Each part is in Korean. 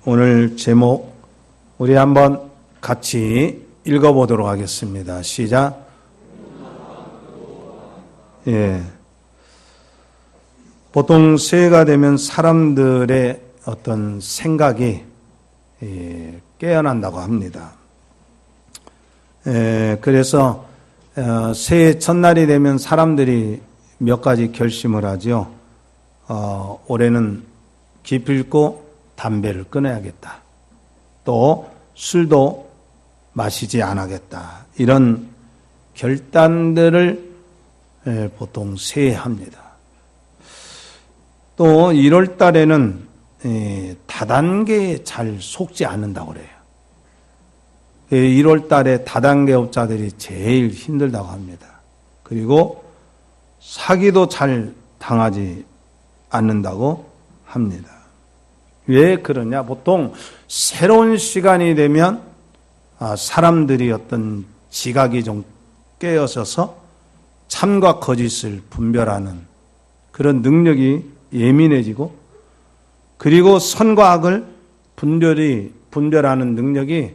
오늘 제목 우리 한번 같이 읽어보도록 하겠습니다. 시작. 보통 새해가 되면 사람들의 어떤 생각이 깨어난다고 합니다. 그래서 새해 첫날이 되면 사람들이 몇 가지 결심을 하죠. 올해는 기필코 담배를 끊어야겠다. 또 술도 마시지 않겠다. 이런 결단들을 보통 새해 합니다. 또 1월 달에는 다단계에 잘 속지 않는다고 그래요. 1월 달에 다단계업자들이 제일 힘들다고 합니다. 그리고 사기도 잘 당하지 않는다고 합니다. 왜 그러냐? 보통 새로운 시간이 되면 사람들이 어떤 지각이 좀 깨어져서 참과 거짓을 분별하는 그런 능력이 예민해지고, 그리고 선과 악을 분별하는 능력이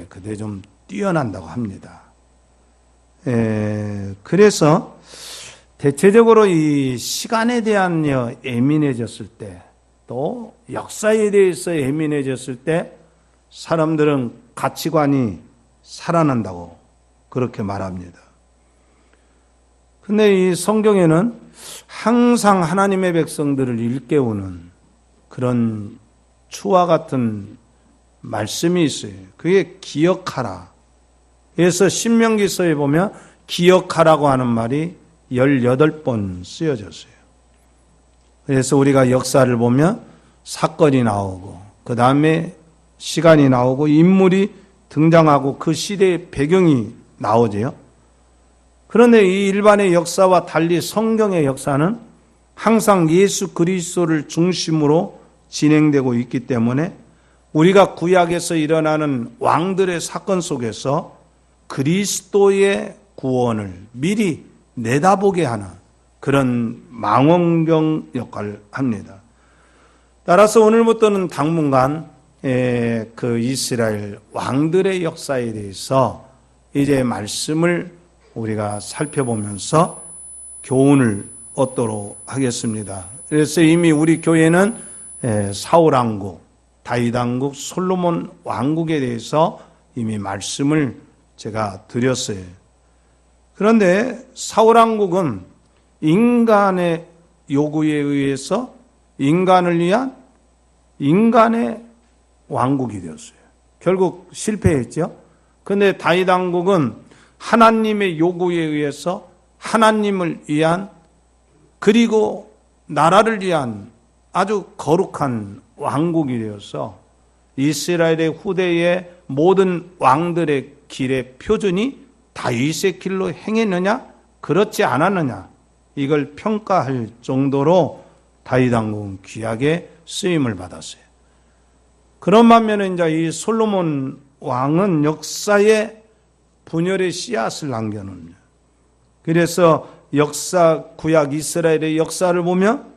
그때 좀 뛰어난다고 합니다. 그래서 대체적으로 이 시간에 대한 예민해졌을 때, 또 역사에 대해서 예민해졌을 때 사람들은 가치관이 살아난다고 그렇게 말합니다. 근데 이 성경에는 항상 하나님의 백성들을 일깨우는 그런 추와 같은 말씀이 있어요. 그게 기억하라. 그래서 신명기서에 보면 기억하라고 하는 말이 18번 쓰여졌어요. 그래서 우리가 역사를 보면 사건이 나오고, 그 다음에 시간이 나오고, 인물이 등장하고, 그 시대의 배경이 나오죠. 그런데 이 일반의 역사와 달리 성경의 역사는 항상 예수 그리스도를 중심으로 진행되고 있기 때문에 우리가 구약에서 일어나는 왕들의 사건 속에서 그리스도의 구원을 미리 내다보게 하는 그런 망원경 역할을 합니다. 따라서 오늘부터는 당분간 그 이스라엘 왕들의 역사에 대해서 이제 말씀을 우리가 살펴보면서 교훈을 얻도록 하겠습니다. 그래서 이미 우리 교회는 사울 왕국, 다윗 왕국, 솔로몬 왕국에 대해서 이미 말씀을 제가 드렸어요. 그런데 사울 왕국은 인간의 요구에 의해서 인간을 위한 인간의 왕국이 되었어요. 결국 실패했죠. 그런데 다윗 왕국은 하나님의 요구에 의해서 하나님을 위한, 그리고 나라를 위한 아주 거룩한 왕국이 되어서 이스라엘의 후대의 모든 왕들의 길의 표준이 다윗의 길로 행했느냐 그렇지 않았느냐, 이걸 평가할 정도로 다윗 왕국은 귀하게 쓰임을 받았어요. 그런 반면에 이제 이 솔로몬 왕은 역사의 분열의 씨앗을 남겨놓는, 그래서 구약 이스라엘의 역사를 보면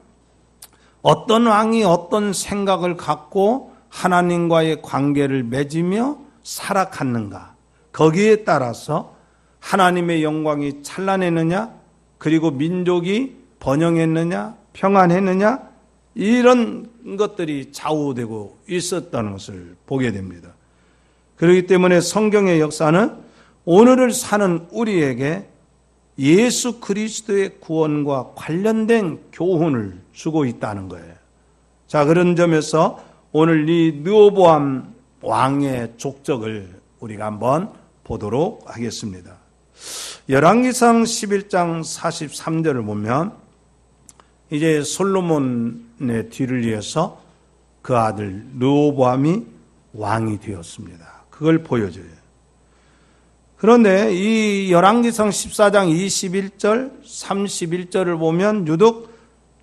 어떤 왕이 어떤 생각을 갖고 하나님과의 관계를 맺으며 살아갔는가, 거기에 따라서 하나님의 영광이 찬란했느냐, 그리고 민족이 번영했느냐, 평안했느냐, 이런 것들이 좌우되고 있었다는 것을 보게 됩니다. 그렇기 때문에 성경의 역사는 오늘을 사는 우리에게 예수 그리스도의 구원과 관련된 교훈을 주고 있다는 거예요. 자, 그런 점에서 오늘 이 르호보암 왕의 족적을 우리가 한번 보도록 하겠습니다. 열왕기상 11장 43절을 보면 이제 솔로몬의 뒤를 이어서 그 아들 르호보암이 왕이 되었습니다. 그걸 보여줘요. 그런데 이 열왕기상 14장 21절, 31절을 보면 유독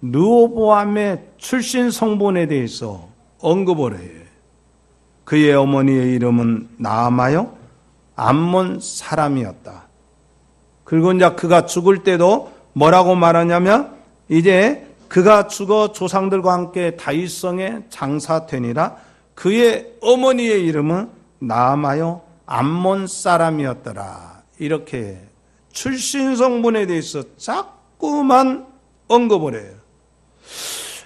르호보암의 출신 성본에 대해서 언급을 해요. 그의 어머니의 이름은 나아마요 암몬 사람이었다. 그리고 이제 그가 죽을 때도 뭐라고 말하냐면 이제 그가 죽어 조상들과 함께 다윗성에 장사되니라. 그의 어머니의 이름은 나아마요 암몬 사람이었더라. 이렇게 출신 성분에 대해서 자꾸만 언급을 해요.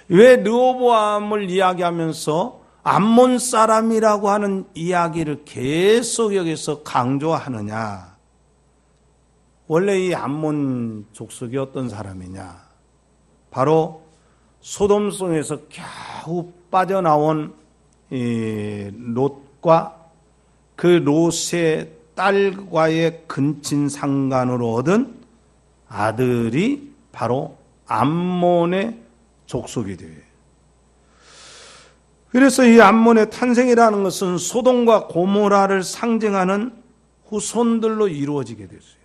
왜 르호보암을 이야기하면서 암몬 사람이라고 하는 이야기를 계속 여기서 강조하느냐? 원래 이 암몬 족속이 어떤 사람이냐? 바로 소돔성에서 겨우 빠져나온 이 롯과 그 롯의 딸과의 근친상간으로 얻은 아들이 바로 암몬의 족속이 돼요. 그래서 이 암몬의 탄생이라는 것은 소돔과 고모라를 상징하는 후손들로 이루어지게 됐어요.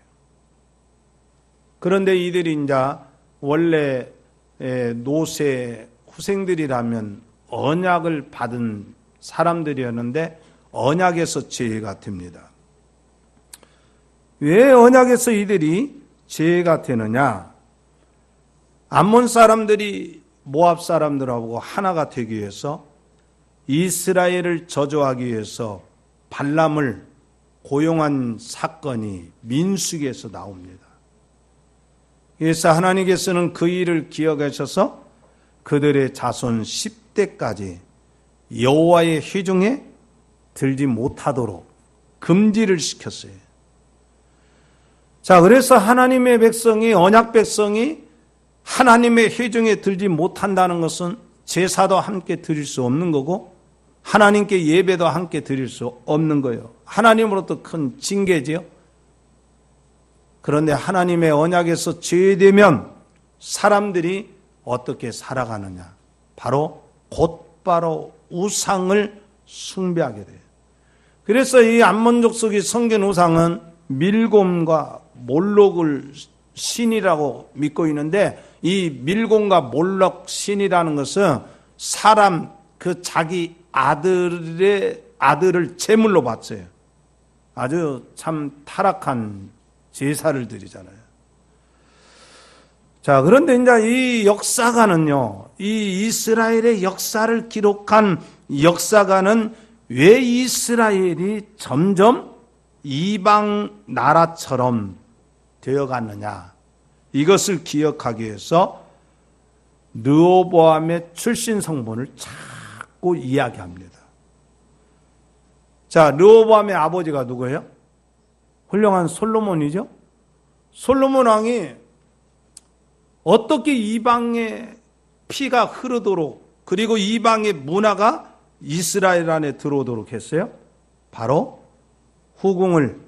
그런데 이들이 이제 원래 롯의 후생들이라면 언약을 받은 사람들이었는데 언약에서 죄가 됩니다. 왜 언약에서 이들이 죄가 되느냐? 암몬 사람들이 모압 사람들하고 하나가 되기 위해서 이스라엘을 저주하기 위해서 발람을 고용한 사건이 민수기에서 나옵니다. 그래서 하나님께서는 그 일을 기억하셔서 그들의 자손 10대까지 여호와의 회중에 들지 못하도록 금지를 시켰어요. 자, 그래서 하나님의 백성이, 언약 백성이 하나님의 회중에 들지 못한다는 것은 제사도 함께 드릴 수 없는 거고 하나님께 예배도 함께 드릴 수 없는 거예요. 하나님으로부터 큰 징계지요. 그런데 하나님의 언약에서 죄되면 사람들이 어떻게 살아가느냐? 곧바로 우상을 숭배하게 돼요. 그래서 이 암몬 족속이 섬긴 우상은 밀곰과 몰록을 신이라고 믿고 있는데, 이 밀곰과 몰록 신이라는 것은 사람 그 자기 아들을 제물로 바쳐요. 아주 참 타락한 제사를 드리잖아요. 자, 그런데 이제 이 역사가는요, 이 이스라엘의 역사를 기록한 역사가는 왜 이스라엘이 점점 이방 나라처럼 되어갔느냐, 이것을 기억하기 위해서 르호보암의 출신 성분을 자꾸 이야기합니다. 자, 르호보암의 아버지가 누구예요? 훌륭한 솔로몬이죠. 솔로몬 왕이 어떻게 이방의 피가 흐르도록, 그리고 이방의 문화가 이스라엘 안에 들어오도록 했어요? 바로 후궁을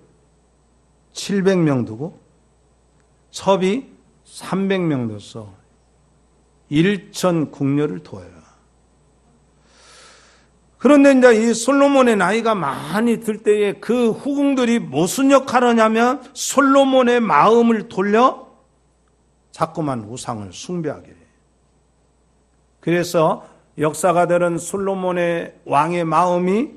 700명 두고 첩이 300명 둬서 일천 궁녀를 둬요. 그런데 이제 이 솔로몬의 나이가 많이 들 때에 그 후궁들이 무슨 역할을 하냐면 솔로몬의 마음을 돌려 자꾸만 우상을 숭배하게 해요. 그래서 역사가들은 솔로몬의 왕의 마음이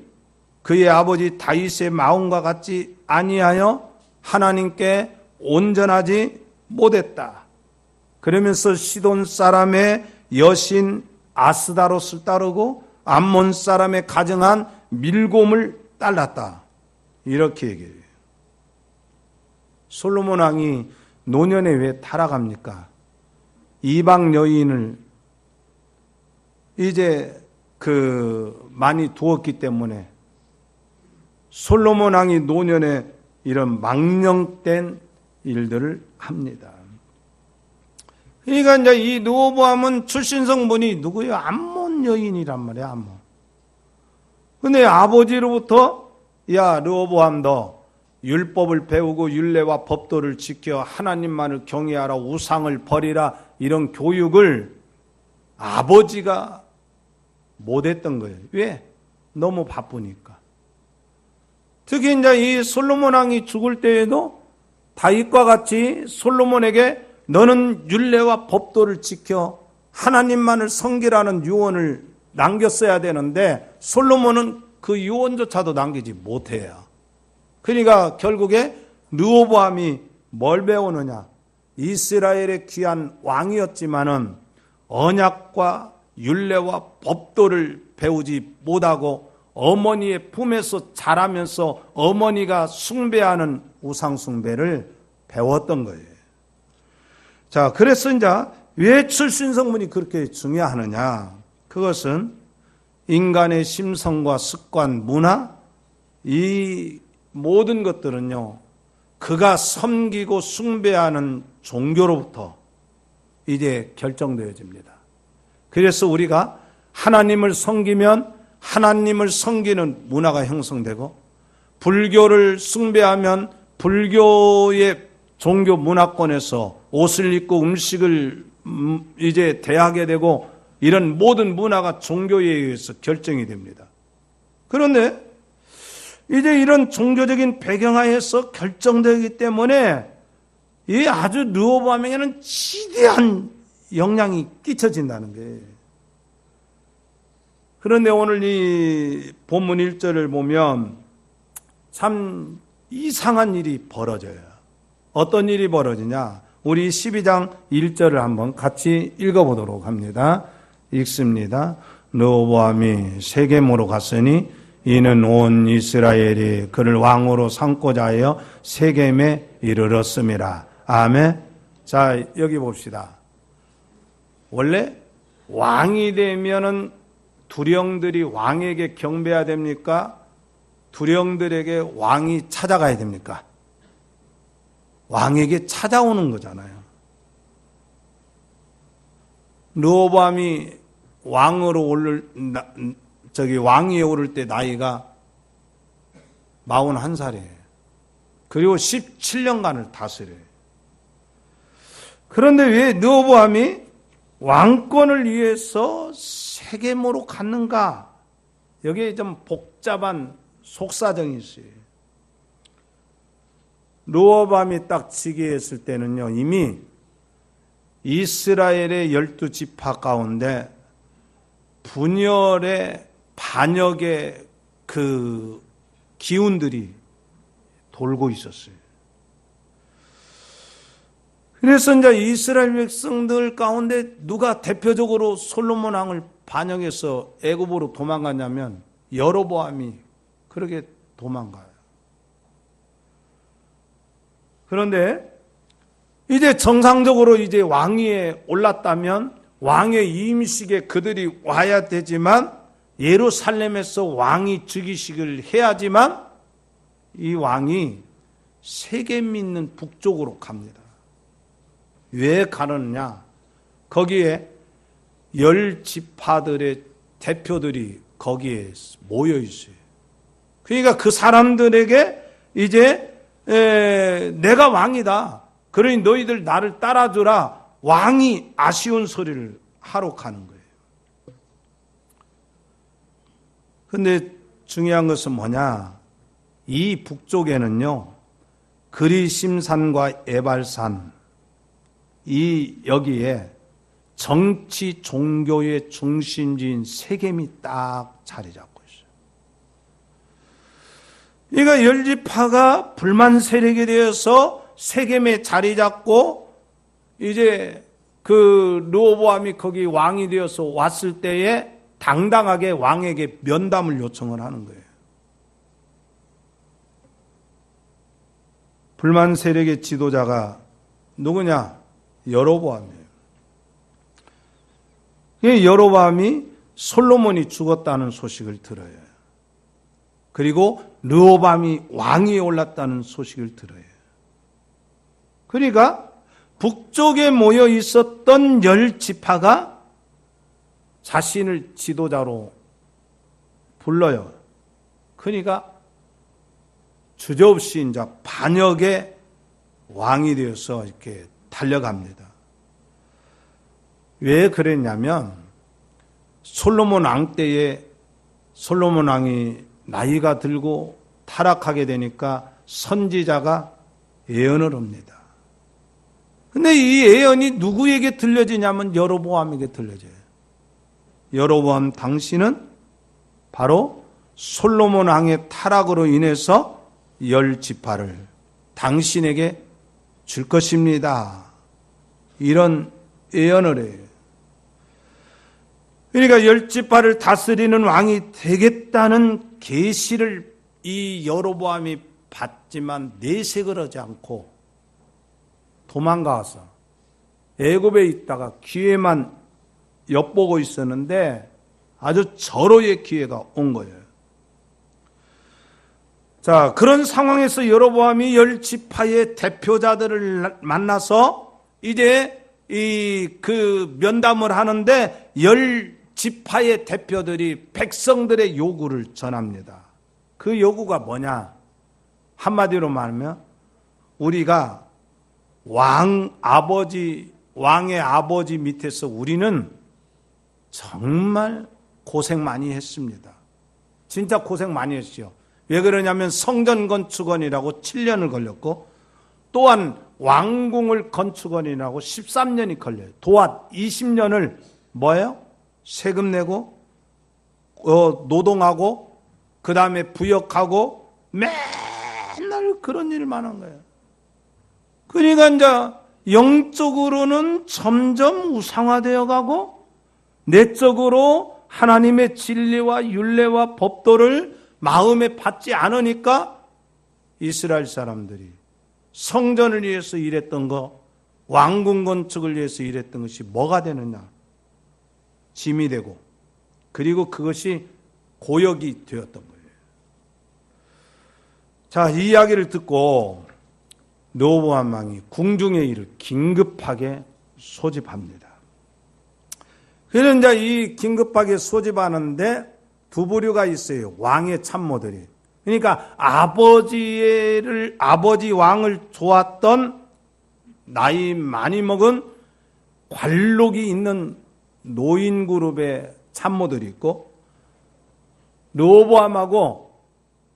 그의 아버지 다윗의 마음과 같지 아니하여 하나님께 온전하지 못했다. 그러면서 시돈 사람의 여신 아스다롯을 따르고 암몬 사람의 가정한 밀곰을 따랐다. 이렇게 얘기해요. 솔로몬 왕이 노년에 왜 타락합니까? 이방 여인을 이제 많이 두었기 때문에 솔로몬 왕이 노년에 이런 망령된 일들을 합니다. 그러니까 이제 이 르호보암은 출신 성분이 누구예요? 암몬 여인이란 말이야, 암몬. 근데 아버지로부터 야, 르호보암 너 율법을 배우고 율례와 법도를 지켜 하나님만을 경외하라, 우상을 버리라, 이런 교육을 아버지가 못했던 거예요. 왜? 너무 바쁘니까. 특히 이제 이 솔로몬 왕이 죽을 때에도 다윗과 같이 솔로몬에게 너는 율례와 법도를 지켜 하나님만을 섬기라는 유언을 남겼어야 되는데 솔로몬은 그 유언조차도 남기지 못해요. 그러니까 결국에 르호보암이 뭘 배우느냐? 이스라엘의 귀한 왕이었지만은 언약과 율례와 법도를 배우지 못하고 어머니의 품에서 자라면서 어머니가 숭배하는 우상 숭배를 배웠던 거예요. 자, 그래서 이제 왜 출신성분이 그렇게 중요하느냐? 그것은 인간의 심성과 습관, 문화, 이 모든 것들은요, 그가 섬기고 숭배하는 종교로부터 이제 결정되어집니다. 그래서 우리가 하나님을 섬기면 하나님을 섬기는 문화가 형성되고, 불교를 숭배하면 불교의 종교 문화권에서 옷을 입고 음식을 이제 대하게 되고, 이런 모든 문화가 종교에 의해서 결정이 됩니다. 그런데 이제 이런 종교적인 배경하에서 결정되기 때문에 이 아주 르호보암에게는 지대한 영향이 끼쳐진다는 거예요. 그런데 오늘 이 본문 1절을 보면 참 이상한 일이 벌어져요. 어떤 일이 벌어지냐? 우리 12장 1절을 한번 같이 읽어보도록 합니다. 읽습니다. 르호보암이 세겜으로 갔으니 이는 온 이스라엘이 그를 왕으로 삼고자 하여 세겜에 이르렀음이라. 아멘. 자, 여기 봅시다. 원래 왕이 되면은 두령들이 왕에게 경배해야 됩니까? 두령들에게 왕이 찾아가야 됩니까? 왕에게 찾아오는 거잖아요. 르호보암이 왕위에 오를 때 나이가 41살이에요. 그리고 17년간을 다스려요. 그런데 왜 르호보암이 왕권을 위해서 세겜으로 갔는가? 여기에 좀 복잡한 속사정이 있어요. 르호보암이 딱 즉위했을 때는요, 이미 이스라엘의 12지파 가운데 분열의 반역의 그 기운들이 돌고 있었어요. 그래서 이제 이스라엘 백성들 가운데 누가 대표적으로 솔로몬 왕을 반역해서 애굽으로 도망갔냐면 여로보암이 그렇게 도망가요. 그런데 이제 정상적으로 이제 왕위에 올랐다면 왕의 이임식에 그들이 와야 되지만 예루살렘에서 왕이 즉위식을 해야지만 이 왕이 세겜 있는 북쪽으로 갑니다. 왜 가느냐? 거기에 10지파들의 대표들이 거기에 모여 있어요. 그러니까 그 사람들에게 이제 내가 왕이다. 그러니 너희들 나를 따라주라. 왕이 아쉬운 소리를 하러 가는 거예요. 근데 중요한 것은 뭐냐? 이 북쪽에는요, 그리심산과 에발산, 여기에 정치 종교의 중심지인 세겜이 딱 자리 잡고 있어요. 그러니까 열지파가 불만 세력이 되어서 세겜에 자리 잡고 이제 그 르호보암이 거기 왕이 되어서 왔을 때에 당당하게 왕에게 면담을 요청을 하는 거예요. 불만 세력의 지도자가 누구냐? 여로보암이에요. 여로보암이 솔로몬이 죽었다는 소식을 들어요. 그리고 르호보암이 왕위에 올랐다는 소식을 들어요. 그러니까 북쪽에 모여 있었던 10지파가 자신을 지도자로 불러요. 그러니까 주저없이 이제 반역의 왕이 되어서 이렇게 달려갑니다. 왜 그랬냐면 솔로몬 왕 때에 솔로몬 왕이 나이가 들고 타락하게 되니까 선지자가 예언을 합니다. 근데 이 예언이 누구에게 들려지냐면 여로보암에게 들려져요. 여로보암 당신은 바로 솔로몬 왕의 타락으로 인해서 10지파를 당신에게 줄 것입니다. 이런 예언을 해요. 그러니까 열 지파를 다스리는 왕이 되겠다는 계시를 이 여로보암이 받지만 내색을 하지 않고 도망가서 애굽에 있다가 기회만 엿보고 있었는데 아주 절호의 기회가 온 거예요. 자, 그런 상황에서 여로보암이 열 지파의 대표자들을 만나서 이제 그 면담을 하는데 열 지파의 대표들이 백성들의 요구를 전합니다. 그 요구가 뭐냐? 한마디로 말하면 우리가 왕의 아버지 밑에서 우리는 정말 고생 많이 했습니다. 진짜 고생 많이 했어요. 왜 그러냐면 성전 건축원이라고 7년을 걸렸고 또한 왕궁을 건축원이라고 13년이 걸려요. 도합 20년을 뭐예요? 세금 내고 노동하고 그 다음에 부역하고 맨날 그런 일만 한 거예요. 그러니까 이제 영적으로는 점점 우상화되어 가고 내적으로 하나님의 진리와 율례와 법도를 마음에 받지 않으니까 이스라엘 사람들이 성전을 위해서 일했던 거, 왕궁 건축을 위해서 일했던 것이 뭐가 되느냐? 짐이 되고 그리고 그것이 고역이 되었던 거예요. 자, 이 이야기를 듣고 르호보암 왕이 궁중의 일을 긴급하게 소집합니다. 그래서 이제 이 긴급하게 소집하는데 두 부류가 있어요. 왕의 참모들이. 그러니까 아버지 왕을 좋았던 나이 많이 먹은 관록이 있는 노인 그룹의 참모들이 있고 르호보암하고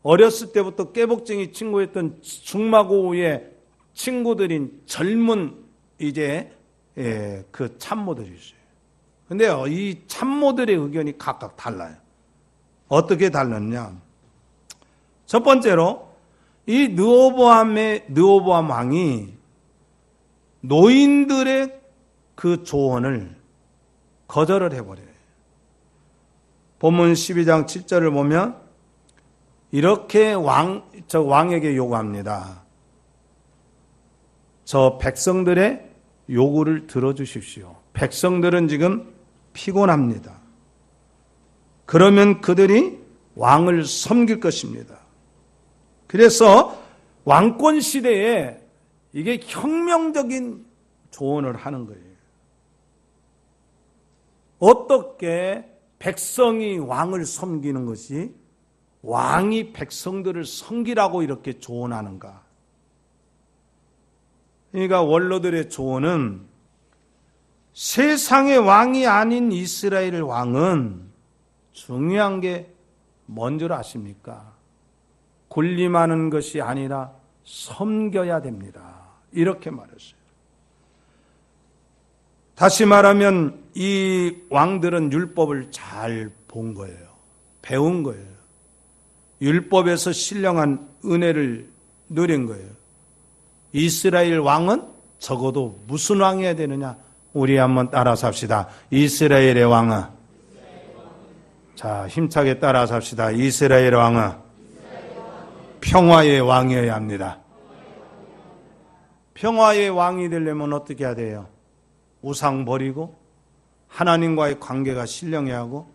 어렸을 때부터 깨복쟁이 친구였던 중마고의 친구들인 젊은 이제 그 참모들이 있어요. 근데요, 이 참모들의 의견이 각각 달라요. 어떻게 달랐냐? 첫 번째로 이 르호보암 왕이 노인들의 그 조언을 거절을 해버려요. 본문 12장 7절을 보면 이렇게 왕에게 요구합니다. 저 백성들의 요구를 들어주십시오. 백성들은 지금 피곤합니다. 그러면 그들이 왕을 섬길 것입니다. 그래서 왕권 시대에 이게 혁명적인 조언을 하는 거예요. 어떻게 백성이 왕을 섬기는 것이 왕이 백성들을 섬기라고 이렇게 조언하는가? 그러니까 원로들의 조언은 세상의 왕이 아닌 이스라엘 왕은 중요한 게 뭔 줄 아십니까? 군림하는 것이 아니라 섬겨야 됩니다. 이렇게 말했어요. 다시 말하면 이 왕들은 율법을 잘 본 거예요. 배운 거예요. 율법에서 신령한 은혜를 누린 거예요. 이스라엘 왕은 적어도 무슨 왕이어야 되느냐? 우리 한번 따라 삽시다. 이스라엘의 왕은, 자, 힘차게 따라 삽시다. 이스라엘 왕은 평화의 왕이어야 합니다. 평화의 왕이 되려면 어떻게 해야 돼요? 우상 버리고 하나님과의 관계가 신령해야 하고,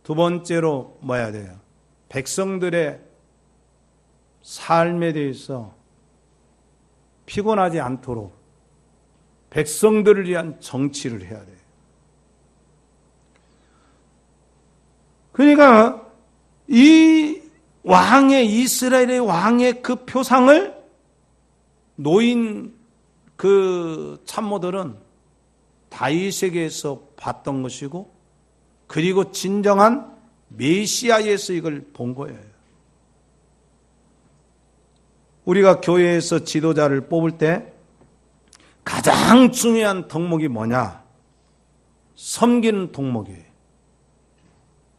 두 번째로 뭐 해야 돼요? 백성들의 삶에 대해서 피곤하지 않도록 백성들을 위한 정치를 해야 돼요. 그러니까 이 이스라엘의 왕의 그 표상을 노인 그 참모들은 다윗에게서 봤던 것이고, 그리고 진정한 메시아에서 이걸 본 거예요. 우리가 교회에서 지도자를 뽑을 때 가장 중요한 덕목이 뭐냐? 섬기는 덕목이에요.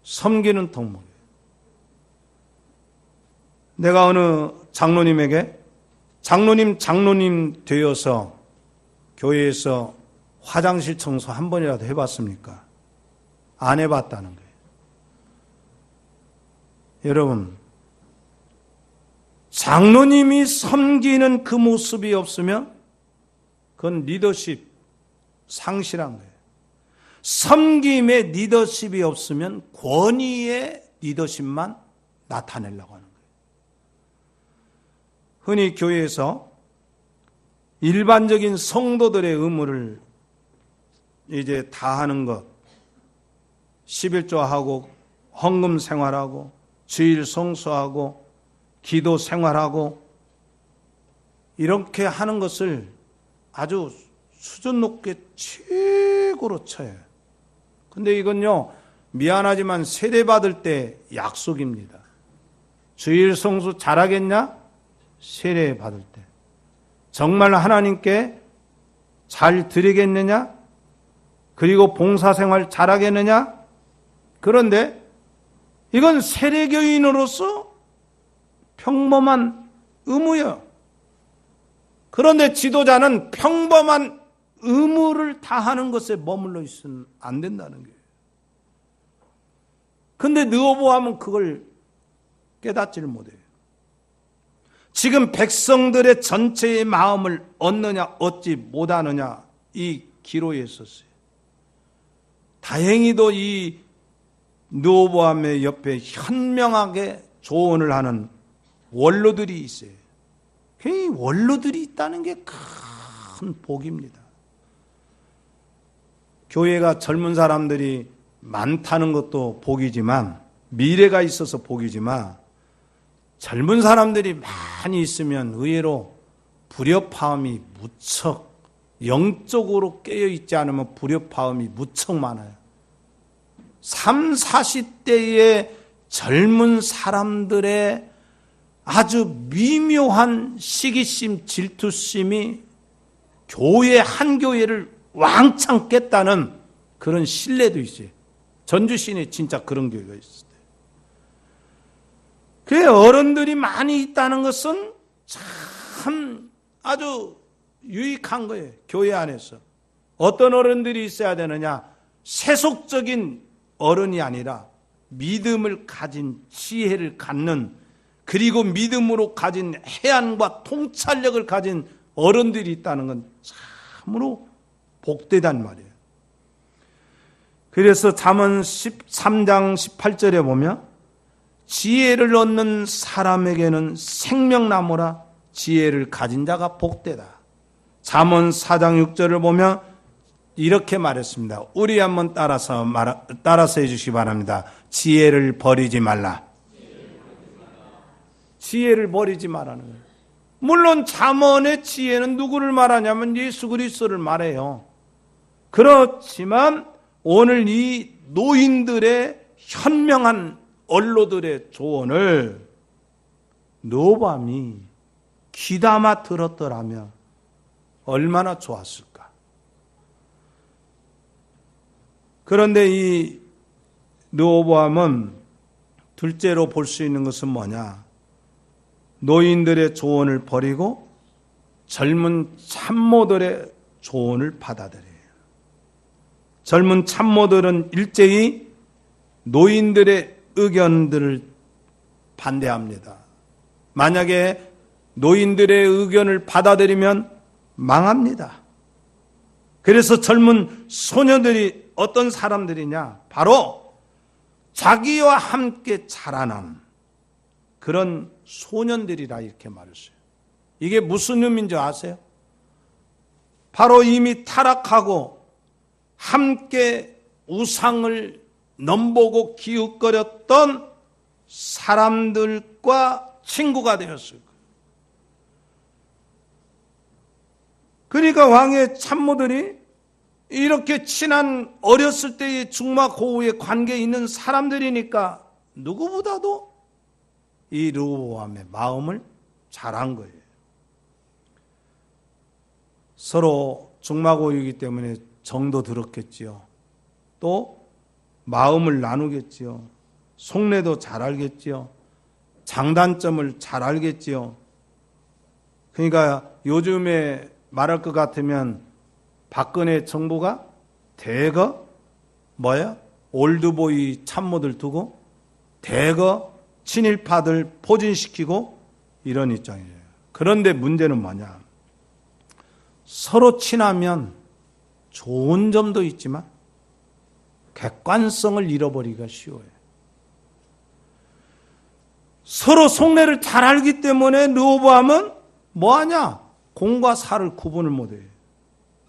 섬기는 덕목이에요. 내가 어느 장로님에게 장로님 되어서 교회에서 화장실 청소 한 번이라도 해봤습니까? 안 해봤다는 거예요. 여러분, 장로님이 섬기는 그 모습이 없으면 그건 리더십 상실한 거예요. 섬김의 리더십이 없으면 권위의 리더십만 나타내려고 하는 거예요. 흔히 교회에서 일반적인 성도들의 의무를 이제 다 하는 것, 11조하고 헌금 생활하고 주일 성수하고 기도 생활하고 이렇게 하는 것을 아주 수준 높게 최고로 쳐요. 근데 이건요, 미안하지만 세례받을 때 약속입니다. 주일 성수 잘하겠냐? 세례받을 때. 정말 하나님께 잘 드리겠느냐? 그리고 봉사생활 잘하겠느냐? 그런데 이건 세례교인으로서 평범한 의무예요. 그런데 지도자는 평범한 의무를 다하는 것에 머물러 있으면 안 된다는 거예요. 근데 느호보암은 그걸 깨닫지를 못해요. 지금 백성들의 전체의 마음을 얻느냐 얻지 못하느냐 이 기로에 있었어요. 다행히도 이 느호보암의 옆에 현명하게 조언을 하는 원로들이 있어요. 이 원로들이 있다는 게 큰 복입니다. 교회가 젊은 사람들이 많다는 것도 복이지만, 미래가 있어서 복이지만, 젊은 사람들이 많이 있으면 의외로 불협화음이 무척, 영적으로 깨어있지 않으면 불협화음이 무척 많아요. 30, 40대의 젊은 사람들의 아주 미묘한 시기심, 질투심이 교회 한 교회를 왕창 깼다는 그런 신뢰도 있어요. 전주 시내에 진짜 그런 교회가 있어요. 그 어른들이 많이 있다는 것은 참 아주 유익한 거예요. 교회 안에서. 어떤 어른들이 있어야 되느냐? 세속적인 어른이 아니라 믿음을 가진, 지혜를 갖는, 그리고 믿음으로 가진 해안과 통찰력을 가진 어른들이 있다는 건 참으로 복되단 말이에요. 그래서 잠언 13장 18절에 보면 지혜를 얻는 사람에게는 생명나무라, 지혜를 가진 자가 복되다. 잠언 4장 6절을 보면 이렇게 말했습니다. 우리 한번 따라서 해주시기 바랍니다. 지혜를 버리지 말라. 지혜를 버리지 말라는 거예요. 물론 잠언의 지혜는 누구를 말하냐면 예수 그리스도를 말해요. 그렇지만 오늘 이 노인들의 현명한 언로들의 조언을 느호보암이 귀담아 들었더라면 얼마나 좋았을까. 그런데 이 느호보암은 둘째로 볼 수 있는 것은 뭐냐? 노인들의 조언을 버리고 젊은 참모들의 조언을 받아들여요. 젊은 참모들은 일제히 노인들의 의견들을 반대합니다. 만약에 노인들의 의견을 받아들이면 망합니다. 그래서 젊은 소녀들이 어떤 사람들이냐? 바로 자기와 함께 자라난 그런 소년들이라 이렇게 말했어요. 이게 무슨 의미인지 아세요? 바로 이미 타락하고 함께 우상을 넘보고 기웃거렸던 사람들과 친구가 되었을 거예요. 그러니까 왕의 참모들이 이렇게 친한 어렸을 때의 중마고우의 관계에 있는 사람들이니까 누구보다도 이 느호보암의 마음을 잘한 거예요. 서로 중마고우이기 때문에 정도 들었겠지요. 또 마음을 나누겠지요. 속내도 잘 알겠지요. 장단점을 잘 알겠지요. 그러니까 요즘에 말할 것 같으면 박근혜 정부가 대거 뭐야? 올드보이 참모들 두고 대거 친일파들 포진시키고 이런 입장이에요. 그런데 문제는 뭐냐? 서로 친하면 좋은 점도 있지만 객관성을 잃어버리기가 쉬워요. 서로 속내를 잘 알기 때문에 르호보암은 뭐하냐? 공과 사를 구분을 못해요.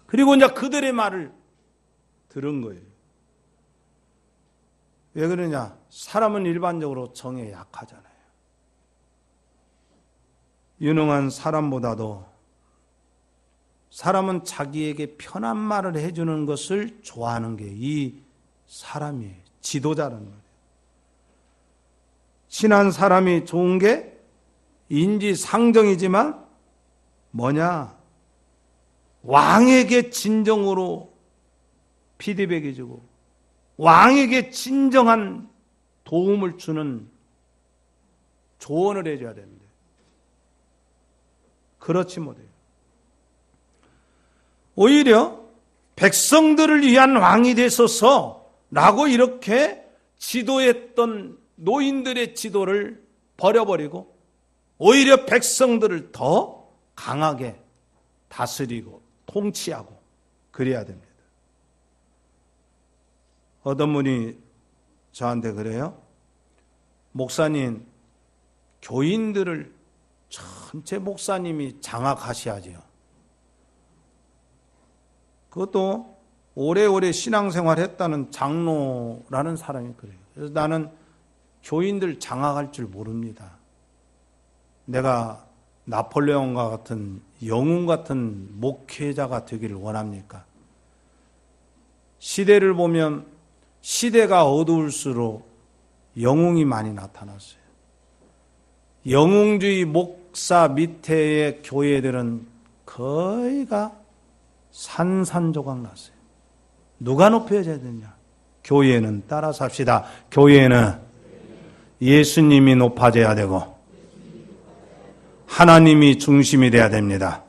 그리고 이제 그들의 말을 들은 거예요. 왜 그러냐? 사람은 일반적으로 정에 약하잖아요. 유능한 사람보다도 사람은 자기에게 편한 말을 해주는 것을 좋아하는 게 이 사람이에요. 지도자라는 거예요. 친한 사람이 좋은 게 인지상정이지만 뭐냐? 왕에게 진정으로 피드백해주고 왕에게 진정한 도움을 주는 조언을 해줘야 됩니다. 그렇지 못해요. 오히려 백성들을 위한 왕이 되소서라고 이렇게 지도했던 노인들의 지도를 버려버리고 오히려 백성들을 더 강하게 다스리고 통치하고 그래야 됩니다. 어떤 분이 저한테 그래요. 목사님, 교인들을 전체 목사님이 장악하셔야죠. 그것도 오래오래 신앙생활 했다는 장로라는 사람이 그래요. 그래서 나는 교인들 장악할 줄 모릅니다. 내가 나폴레옹과 같은 영웅 같은 목회자가 되기를 원합니까? 시대를 보면 시대가 어두울수록 영웅이 많이 나타났어요. 영웅주의 목사 밑에의 교회들은 거의가 산산조각 났어요. 누가 높여져야 되냐? 교회는 따라 삽시다. 교회는 예수님이 높아져야 되고 하나님이 중심이 돼야 됩니다.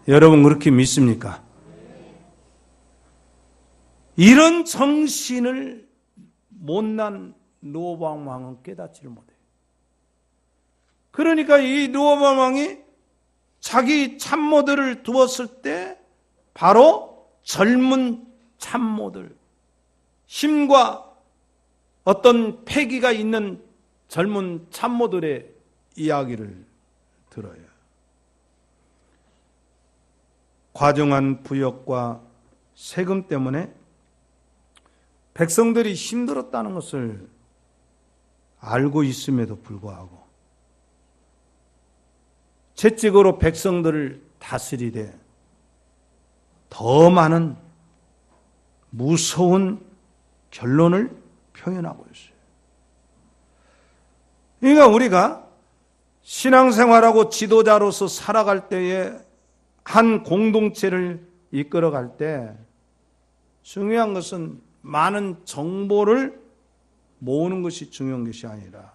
여러분 그렇게 믿습니까? 이런 정신을 못난 르호보암 왕은 깨닫지를 못해요. 그러니까 이 르호보암 왕이 자기 참모들을 두었을 때 바로 젊은 참모들, 힘과 어떤 패기가 있는 젊은 참모들의 이야기를 들어요. 과중한 부역과 세금 때문에 백성들이 힘들었다는 것을 알고 있음에도 불구하고 채찍으로 백성들을 다스리되 더 많은 무서운 결론을 표현하고 있어요. 그러니까 우리가 신앙생활하고 지도자로서 살아갈 때에 한 공동체를 이끌어갈 때 중요한 것은 많은 정보를 모으는 것이 중요한 것이 아니라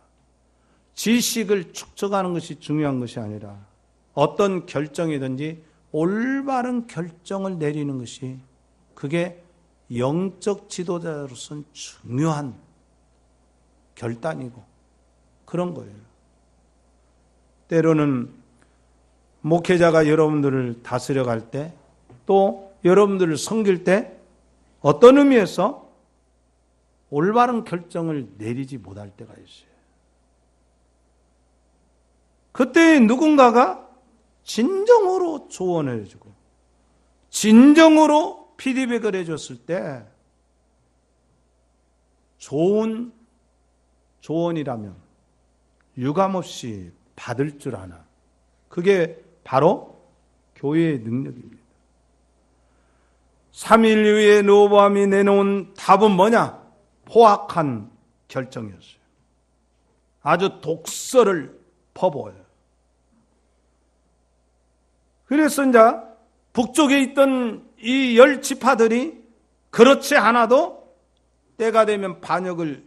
지식을 축적하는 것이 중요한 것이 아니라 어떤 결정이든지 올바른 결정을 내리는 것이 그게 영적 지도자로서는 중요한 결단이고 그런 거예요. 때로는 목회자가 여러분들을 다스려갈 때 또 여러분들을 섬길 때 어떤 의미에서 올바른 결정을 내리지 못할 때가 있어요. 그때 누군가가 진정으로 조언을 해주고 진정으로 피드백을 해줬을 때 좋은 조언이라면 유감없이 받을 줄 아나. 그게 바로 교회의 능력입니다. 3일 후에 르호보암이 내놓은 답은 뭐냐? 포악한 결정이었어요. 아주 독설을 퍼부어요. 그래서 이제 북쪽에 있던 이 10지파들이 그렇지 않아도 때가 되면 반역을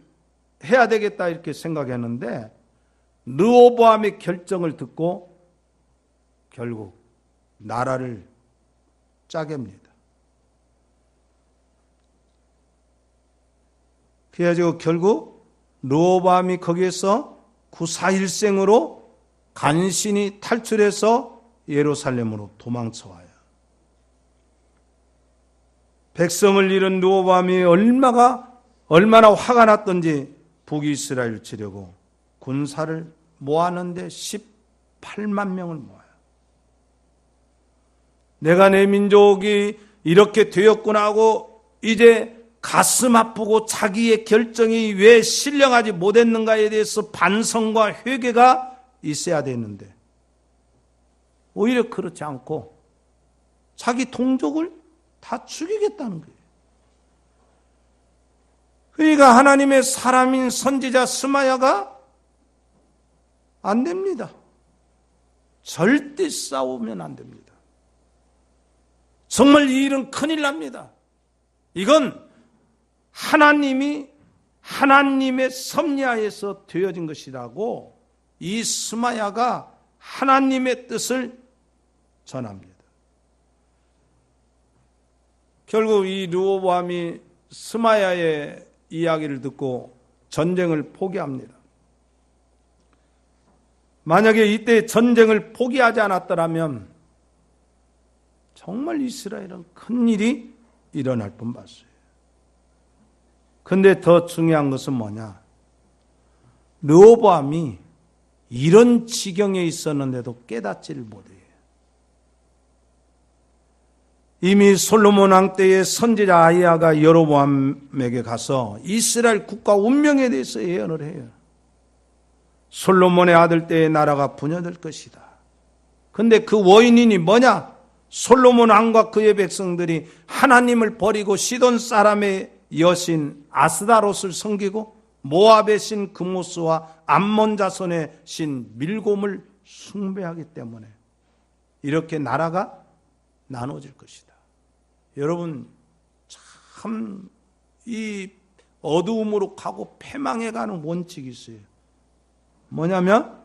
해야 되겠다 이렇게 생각했는데 르호보암의 결정을 듣고 결국 나라를 짜깁니다. 그래가지고 결국 르호보암이 거기에서 구사일생으로 간신히 탈출해서 예루살렘으로 도망쳐와요. 백성을 잃은 르호보암이 얼마나 화가 났던지 북이스라엘을 치려고 군사를 모았는데 18만 명을 모아요. 내가 내 민족이 이렇게 되었구나 하고 이제 가슴 아프고 자기의 결정이 왜 신령하지 못했는가에 대해서 반성과 회개가 있어야 되는데 오히려 그렇지 않고 자기 동족을 다 죽이겠다는 거예요. 그러니까 하나님의 사람인 선지자 스마야가 안 됩니다. 절대 싸우면 안 됩니다. 정말 이 일은 큰일 납니다. 이건 하나님의 섭리하에서 되어진 것이라고 이 스마야가 하나님의 뜻을 전합니다. 결국 이 르호보암이 스마야의 이야기를 듣고 전쟁을 포기합니다. 만약에 이때 전쟁을 포기하지 않았더라면 정말 이스라엘은 큰일이 일어날 뻔봤어요. 그런데 더 중요한 것은 뭐냐? 르호보암이 이런 지경에 있었는데도 깨닫지를 못해요. 이미 솔로몬 왕 때의 선지자 아히야가 여로보암에게 가서 이스라엘 국가 운명에 대해서 예언을 해요. 솔로몬의 아들 때의 나라가 분열될 것이다. 그런데 그 원인이 뭐냐? 솔로몬 왕과 그의 백성들이 하나님을 버리고 시돈 사람의 여신 아스다롯을 섬기고 모압의 신 그모스와 암몬 자손의 신 밀곰을 숭배하기 때문에 이렇게 나라가 나눠질 것이다. 여러분 참 이 어두움으로 가고 패망해 가는 원칙이 있어요. 뭐냐면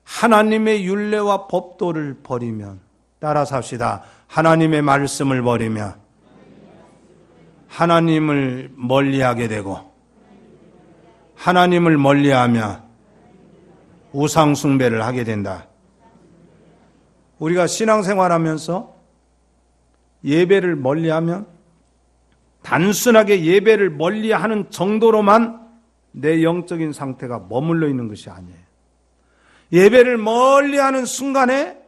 하나님의 율례와 법도를 버리면 따라서 합시다. 하나님의 말씀을 버리면 하나님을 멀리하게 되고 하나님을 멀리하며 우상 숭배를 하게 된다. 우리가 신앙생활하면서 예배를 멀리하면 단순하게 예배를 멀리하는 정도로만 내 영적인 상태가 머물러 있는 것이 아니에요. 예배를 멀리하는 순간에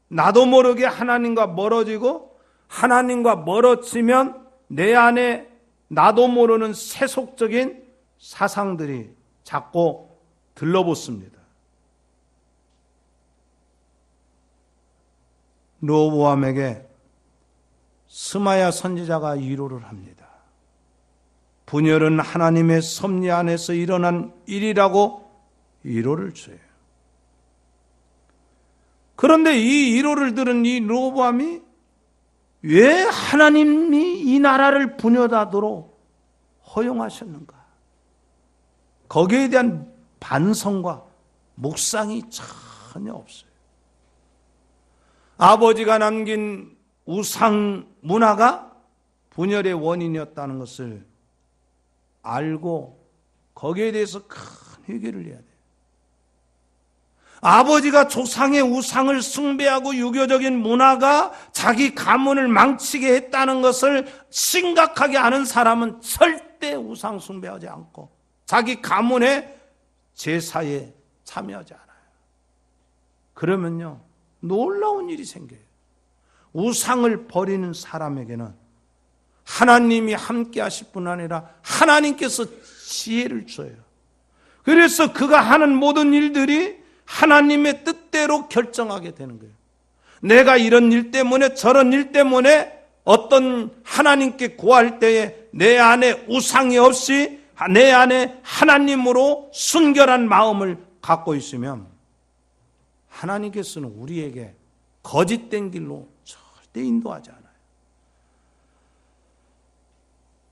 나도 모르게 하나님과 멀어지고 하나님과 멀어지면 내 안에 나도 모르는 세속적인 사상들이 자꾸 들러붙습니다. 르호보암에게 스마야 선지자가 위로를 합니다. 분열은 하나님의 섭리 안에서 일어난 일이라고 위로를 줘요. 그런데 이 위로를 들은 이 르호보암이 왜 하나님이 이 나라를 분열하도록 허용하셨는가? 거기에 대한 반성과 묵상이 전혀 없어요. 아버지가 남긴 우상 문화가 분열의 원인이었다는 것을 알고 거기에 대해서 큰 회개를 해야 돼요. 아버지가 조상의 우상을 숭배하고 유교적인 문화가 자기 가문을 망치게 했다는 것을 심각하게 아는 사람은 절대 우상 숭배하지 않고 자기 가문의 제사에 참여하지 않아요. 그러면요 놀라운 일이 생겨요. 우상을 버리는 사람에게는 하나님이 함께 하실 뿐 아니라 하나님께서 지혜를 줘요. 그래서 그가 하는 모든 일들이 하나님의 뜻대로 결정하게 되는 거예요. 내가 이런 일 때문에 저런 일 때문에 어떤 하나님께 구할 때에 내 안에 우상이 없이 내 안에 하나님으로 순결한 마음을 갖고 있으면 하나님께서는 우리에게 거짓된 길로 절대 인도하지 않아요.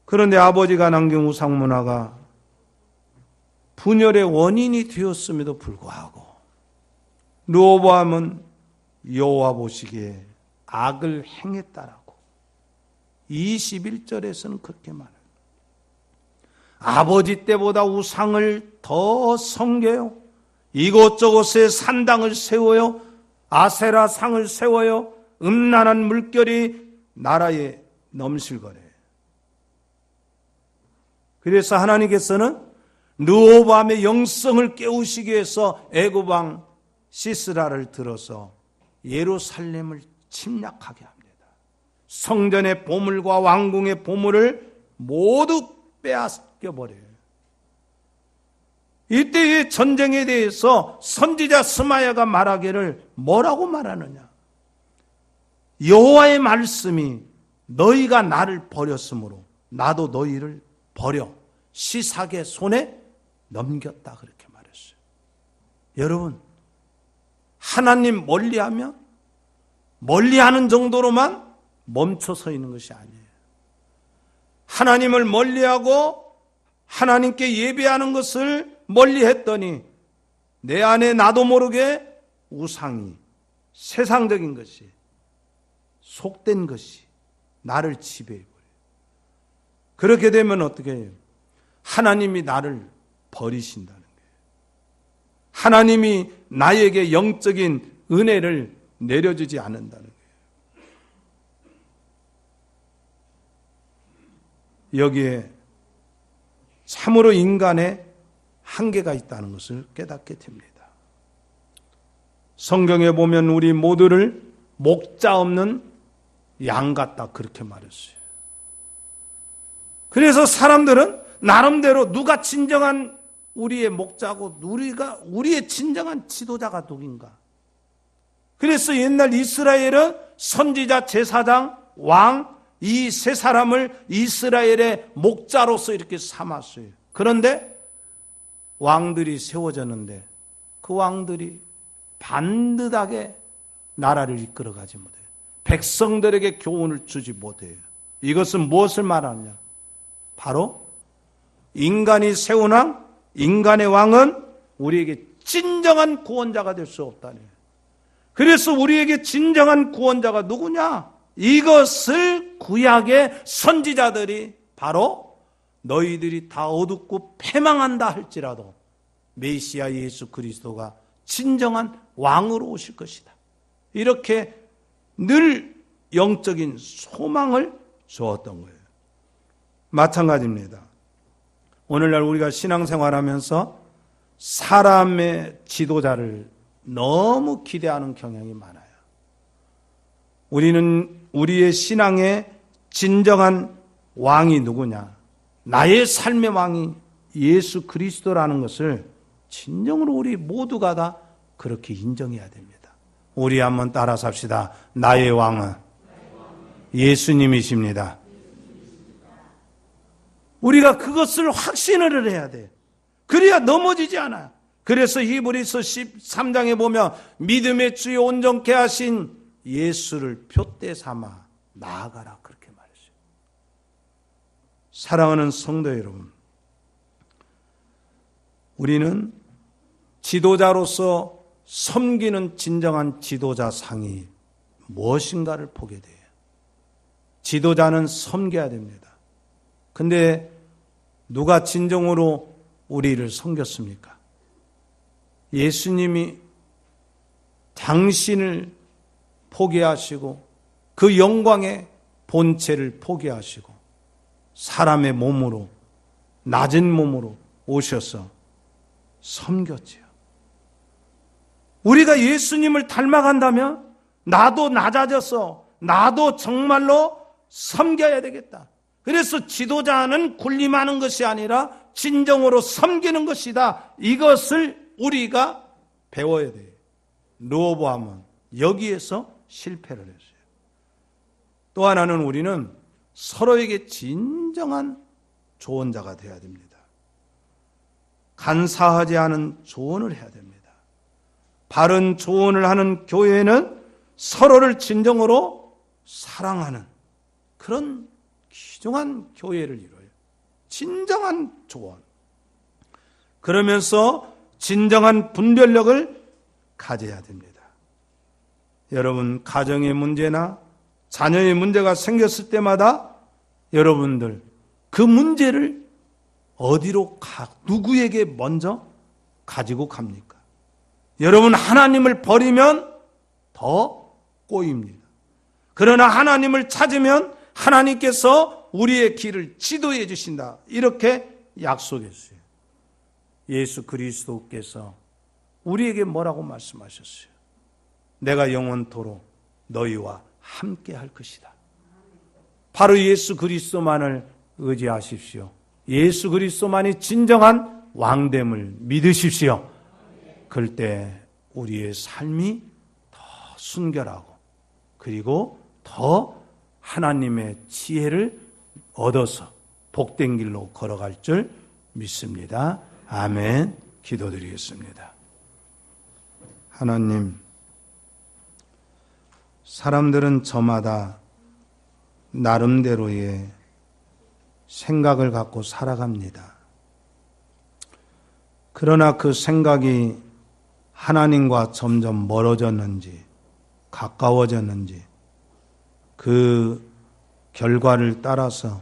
그런데 아버지가 남긴 우상 문화가 분열의 원인이 되었음에도 불구하고 르호보암은 여호와 보시기에 악을 행했다라고 21절에서는 그렇게 말해요. 아버지 때보다 우상을 더 섬겨요. 이곳저곳에 산당을 세워요. 아세라 상을 세워요. 음란한 물결이 나라에 넘실거려요. 그래서 하나님께서는 르호보암의 영성을 깨우시기 위해서 애굽 왕 시스라를 들어서 예루살렘을 침략하게 합니다. 성전의 보물과 왕궁의 보물을 모두 빼앗겨버려요. 이때의 전쟁에 대해서 선지자 스마야가 말하기를 뭐라고 말하느냐? 여호와의 말씀이 너희가 나를 버렸으므로 나도 너희를 버려 시삭의 손에 넘겼다, 그렇게 말했어요. 여러분, 하나님 멀리하면 멀리하는 정도로만 멈춰 서 있는 것이 아니에요. 하나님을 멀리하고 하나님께 예배하는 것을 멀리했더니 내 안에 나도 모르게 우상이, 세상적인 것이, 속된 것이 나를 지배해버려요. 그렇게 되면 어떻게 해요? 하나님이 나를 버리신다는 거예요. 하나님이 나에게 영적인 은혜를 내려주지 않는다는 거예요. 여기에 참으로 인간의 한계가 있다는 것을 깨닫게 됩니다. 성경에 보면 우리 모두를 목자 없는 양 같다, 그렇게 말했어요. 그래서 사람들은 나름대로 누가 진정한 우리의 목자고 우리의 진정한 지도자가 누군가. 그래서 옛날 이스라엘은 선지자, 제사장, 왕, 이 세 사람을 이스라엘의 목자로서 이렇게 삼았어요. 그런데 왕들이 세워졌는데 그 왕들이 반듯하게 나라를 이끌어가지 못해요. 백성들에게 교훈을 주지 못해요. 이것은 무엇을 말하느냐? 바로 인간이 세운 왕, 인간의 왕은 우리에게 진정한 구원자가 될 수 없다는 거예요. 그래서 우리에게 진정한 구원자가 누구냐? 이것을 구약의 선지자들이 바로 너희들이 다 어둡고 패망한다 할지라도 메시아 예수 그리스도가 진정한 왕으로 오실 것이다, 이렇게 늘 영적인 소망을 주었던 거예요. 마찬가지입니다. 오늘날 우리가 신앙생활하면서 사람의 지도자를 너무 기대하는 경향이 많아요. 우리는 우리의 신앙의 진정한 왕이 누구냐? 나의 삶의 왕이 예수 그리스도라는 것을 진정으로 우리 모두가 다 그렇게 인정해야 됩니다. 우리 한번 따라 삽시다. 나의 왕은 예수님이십니다. 우리가 그것을 확신을 해야 돼요. 그래야 넘어지지 않아요. 그래서 히브리서 13장에 보면 믿음의 주에 온전케 하신 예수를 표대 삼아 나아가라, 그렇게 말했어요. 사랑하는 성도 여러분, 우리는 지도자로서 섬기는 진정한 지도자상이 무엇인가를 보게 돼요. 지도자는 섬겨야 됩니다. 근데 누가 진정으로 우리를 섬겼습니까? 예수님이 당신을 포기하시고 그 영광의 본체를 포기하시고 사람의 몸으로, 낮은 몸으로 오셔서 섬겼지요. 우리가 예수님을 닮아간다면 나도 낮아져서 나도 정말로 섬겨야 되겠다. 그래서 지도자는 군림하는 것이 아니라 진정으로 섬기는 것이다. 이것을 우리가 배워야 돼요. 르호보암은 여기에서 실패를 했어요. 또 하나는 우리는 서로에게 진정한 조언자가 되어야 됩니다. 간사하지 않은 조언을 해야 됩니다. 바른 조언을 하는 교회는 서로를 진정으로 사랑하는 그런 귀중한 교회를 이뤄요. 진정한 조언. 그러면서 진정한 분별력을 가져야 됩니다. 여러분, 가정의 문제나 자녀의 문제가 생겼을 때마다 여러분들 그 문제를 어디로 누구에게 먼저 가지고 갑니까? 여러분, 하나님을 버리면 더 꼬입니다. 그러나 하나님을 찾으면 하나님께서 우리의 길을 지도해 주신다. 이렇게 약속했어요. 예수 그리스도께서 우리에게 뭐라고 말씀하셨어요? 내가 영원토록 너희와 함께 할 것이다. 바로 예수 그리스도만을 의지하십시오. 예수 그리스도만이 진정한 왕됨을 믿으십시오. 그럴 때 우리의 삶이 더 순결하고 그리고 더 하나님의 지혜를 얻어서 복된 길로 걸어갈 줄 믿습니다. 아멘. 기도드리겠습니다. 하나님, 사람들은 저마다 나름대로의 생각을 갖고 살아갑니다. 그러나 그 생각이 하나님과 점점 멀어졌는지 가까워졌는지 그 결과를 따라서